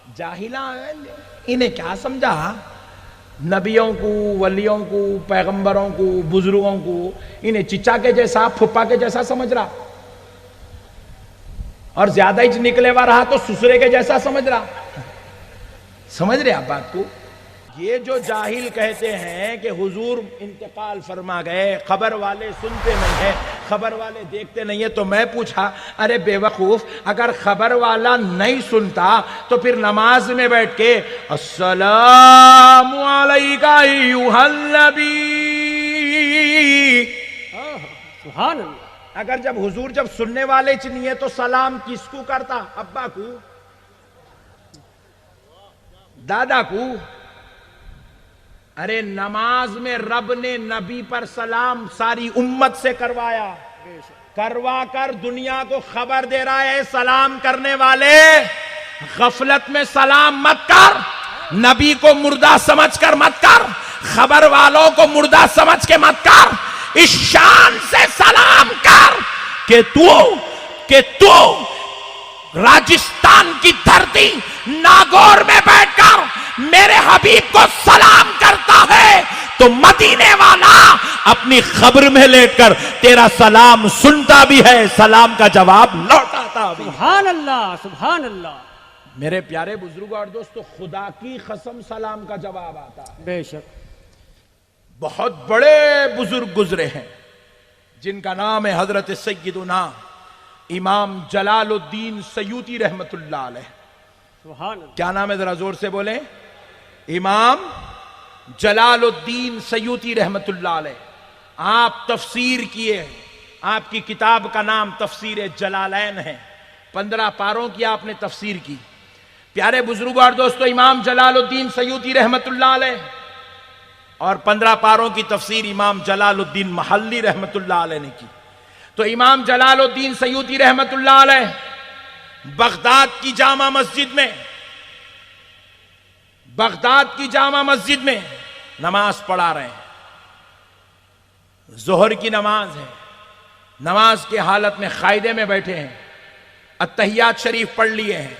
जाहिला इन्हें क्या समझा, नबियों को, वलियों को, पैगंबरों को, बुजुर्गों को इन्हें चिचा के जैसा, फुप्पा के जैसा समझ रहा, और ज्यादा ही निकलेवा रहा तो ससुरे के जैसा समझ रहा। समझ रहे आप बात को? ये जो जाहिल कहते हैं कि हुजूर इंतकाल फरमा गए, खबर वाले सुनते नहीं है, खबर वाले देखते नहीं है, तो मैं पूछा, अरे बेवकूफ, अगर खबर वाला नहीं सुनता तो फिर नमाज में बैठ के अस्सलामु अलैका अय्युहन नबी, सुभान अल्लाह, अगर जब हुजूर जब सुनने वाले च नहीं है तो सलाम किसको करता? अब्बा को, दादा को? अरे नमाज में रब ने नबी पर सलाम सारी उम्मत से करवाया, करवा कर दुनिया को खबर दे रहा है, सलाम करने वाले गफलत में सलाम मत कर, नबी को मुर्दा समझकर मत कर, खबर वालों को मुर्दा समझ के मत कर, इस शान से सलाम कर कि तू राजस्थान की धरती नागौर में बैठकर मेरे हबीब को सलाम करता है, तो मदीने वाला अपनी खबर में लेटकर तेरा सलाम सुनता भी है, सलाम का जवाब लौटाता भी। सुभान अल्लाह, सुभान अल्लाह। मेरे प्यारे बुजुर्ग और दोस्तों, खुदा की कसम सलाम का जवाब आता है। बेशक बहुत बड़े बुजुर्ग गुजरे हैं जिनका नाम है हजरत सैयदुना इमाम जलालुद्दीन सयूती रहमतुल्लाह अलैह। सुभान अल्लाह। क्या नाम है, जरा जोर से बोले? इमाम जलालुद्दीन सयूती रहमतुल्लाह अलैह। आप तफसीर किए हैं, आपकी किताब का नाम तफसीर जलालैन है, 15 पारों की आपने तफसीर की। प्यारे बुजुर्गों और दोस्तों, इमाम जलालुद्दीन सयूती रहमतुल्लाह अलैह और 15 पारों की तफसीर इमाम जलालुद्दीन महल्ली रहमतुल्लाह अलैह ने की। तो इमाम जलालुद्दीन सयूती रहमतुल्लाह अलैह बगदाद की जामा मस्जिद में नमाज पढ़ा रहे हैं। जोहर की नमाज है, नमाज की हालत में कायदे में बैठे हैं, अत्तहियात शरीफ पढ़ लिए हैं,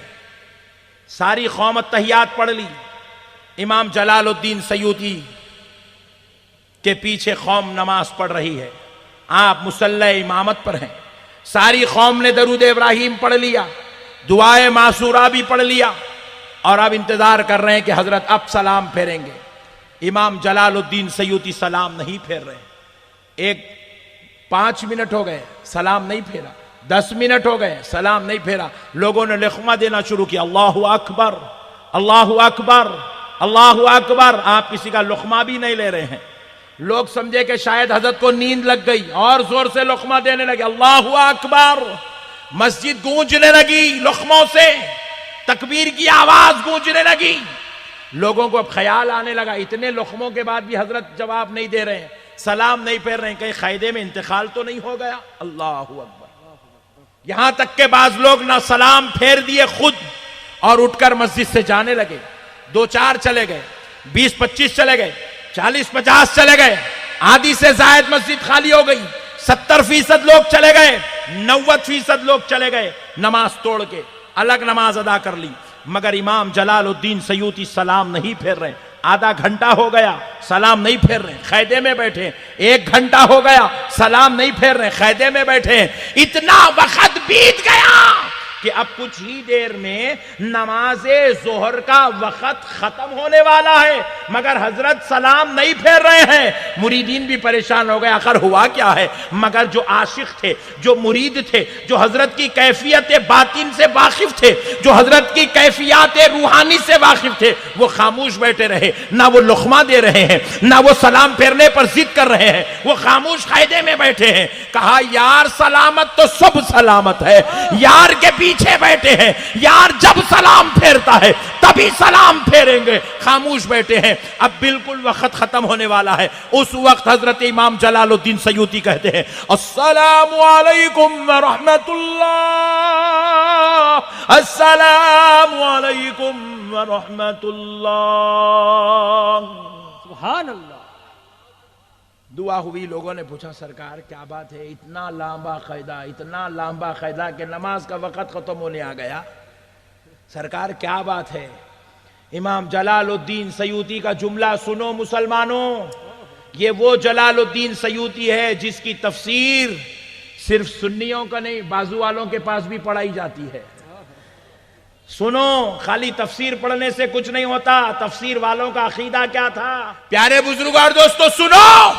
सारी कौम अत्तहियात पढ़ ली, इमाम जलालुद्दीन सयूती के पीछे कौम नमाज पढ़ रही है, आप मुसल्ला इमामत पर हैं, सारी कौम ने दरूद इब्राहिम पढ़ लिया, दुआए मासूरा भी पढ़ लिया, और अब इंतजार कर रहे हैं कि हजरत अब सलाम फेरेंगे। इमाम जलालुद्दीन सयूती सलाम नहीं फेर रहे। 5 मिनट हो गए, सलाम नहीं फेरा, 10 मिनट हो गए, सलाम नहीं फेरा। लोगों ने लुक़मा देना शुरू किया, अल्लाहु अकबर, अल्लाहु अकबर, अल्लाहु अकबर। आप किसी का लुक़मा भी नहीं ले रहे हैं। लोग समझे कि शायद हजरत को नींद लग गई और जोर से लुक़मा देने लगे, अल्लाहु अकबर। मस्जिद गूंजने लगी लुक़मों से, तकबीर की आवाज गूंजने लगी। लोगों को अब ख्याल आने लगा, इतने लुक़मों के बाद भी हजरत जवाब नहीं दे रहे हैं, सलाम नहीं फेर रहे हैं, कहीं कायदे में इंतकाल तो नहीं हो गया। अल्लाहु अकबर। यहां तक के बाज लोग ना सलाम फेर दिए खुद और उठकर मस्जिद से जाने लगे। 2-4 चले गए, 20-25 चले गए, 40-50 चले गए, आधी से जायद मस्जिद खाली हो गई, 70% लोग चले गए, 90% लोग चले गए, नमाज तोड़ के अलग नमाज अदा कर ली। मगर इमाम जलालुद्दीन सयूती सलाम नहीं फेर रहे। आधा घंटा हो गया, सलाम नहीं फेर रहे, कायदे में बैठे। 1 घंटा हो गया, सलाम नहीं फेर रहे, कायदे में बैठे। इतना वक्त बीत गया कि अब कुछ ही देर में नमाज़े जोहर का वक्त खत्म होने वाला है, मगर हजरत सलाम नहीं फेर रहे हैं। मुरीदीन भी परेशान हो गए, आखिर हुआ क्या है। मगर जो आशिक थे, जो मुरीद थे, जो हजरत की कैफियत बातिन से वाकिफ थे, जो हजरत की कैफियत रूहानी से वाकिफ थे, वो खामोश बैठे रहे। ना वो लुक़मा दे रहे हैं, ना वो सलाम फेरने पर जिद कर रहे हैं, वो खामोश कायदे में बैठे हैं। कहा, यार सलामत तो सब सलामत है, यार के पीछे बैठे हैं, यार जब सलाम फेरता है तभी सलाम फेरेंगे। खामोश बैठे हैं। अब बिल्कुल वक्त खत्म होने वाला है। उस वक्त हजरत इमाम जलालुद्दीन सयूती कहते हैं, अस्सलामु अलैकुम व रहमतुल्लाह, अस्सलामु अलैकुम व रहमतुल्लाह। सुभान अल्लाह। दुआ हुई। लोगों ने पूछा, सरकार क्या बात है, इतना लंबा कायदा, इतना लंबा कायदा कि नमाज का वक्त खत्म होने आ गया। सरकार क्या बात है। इमाम जलालुद्दीन सयूती का जुमला सुनो मुसलमानों, ये वो जलालुद्दीन सयूती है जिसकी तफसीर सिर्फ सुन्नियों का नहीं, बाजू वालों के पास भी पढ़ाई जाती है। सुनो, खाली तफसीर पढ़ने से कुछ नहीं होता, तफसीर वालों का अकीदा क्या था। प्यारे बुजुर्गों और दोस्तों सुनो,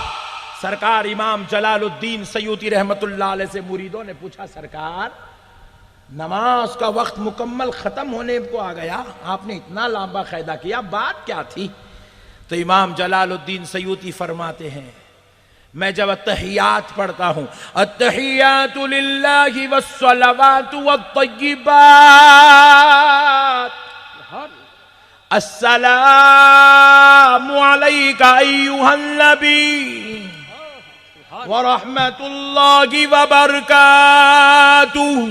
सरकार इमाम जलालुद्दीन सयूती रहमतुल्लाह अलैह से मुरीदों ने पूछा, सरकार नमाज का वक्त मुकम्मल खत्म होने को आ गया, आपने इतना लंबा क़ायदा किया, बात क्या थी। तो इमाम जलालुद्दीन सयूती फरमाते हैं, मैं जब अत्तहियात पढ़ता हूं, अत्तहियातु लिल्लाहि वस्सलावातु वत्तय्यिबात, अस्सलामु अलैका अय्युहन नबी व रहमतुल्लाहि व बरकातुहू।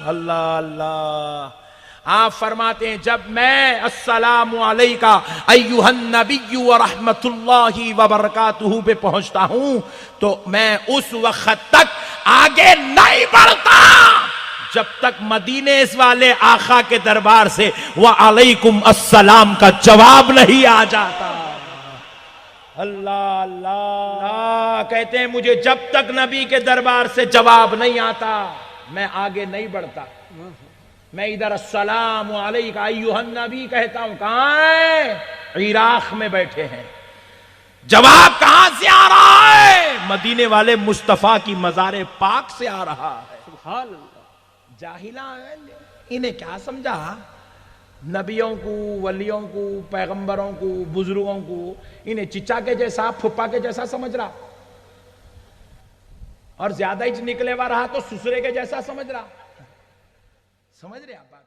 अल्लाह अल्लाह। आप फरमाते हैं, जब मैं अस्सलामु अलैका अय्युहन नबिय्यु व रहमतुल्लाहि व बरकातुहू पे पहुंचता हूं तो मैं उस वक्त तक आगे नहीं बढ़ता जब तक मदीने वाले आका के दरबार से व अलैकुम अस्सलाम का जवाब नहीं आ जाता। अल्लाह अल्लाह। कहते हैं, मुझे जब तक नबी के दरबार से जवाब नहीं आता मैं आगे नहीं बढ़ता। मैं इधर अस्सलामु अलैका अय्युहन नबी कहता हूं, कहां है? इराक में बैठे हैं। जवाब कहां से आ रहा है? मदीने वाले मुस्तफा की मज़ारे पाक से आ रहा है। सुभान अल्लाह। जाहिला इन्हें क्या समझा, नबियों को, वलियों को, पैगंबरों को, बुजुर्गों को इन्हें चिचा के जैसा, फुप्पा के जैसा समझ रहा, और ज्यादा ही निकले हुआ रहा तो ससुरे के जैसा समझ रहा। समझ रहे आप बात?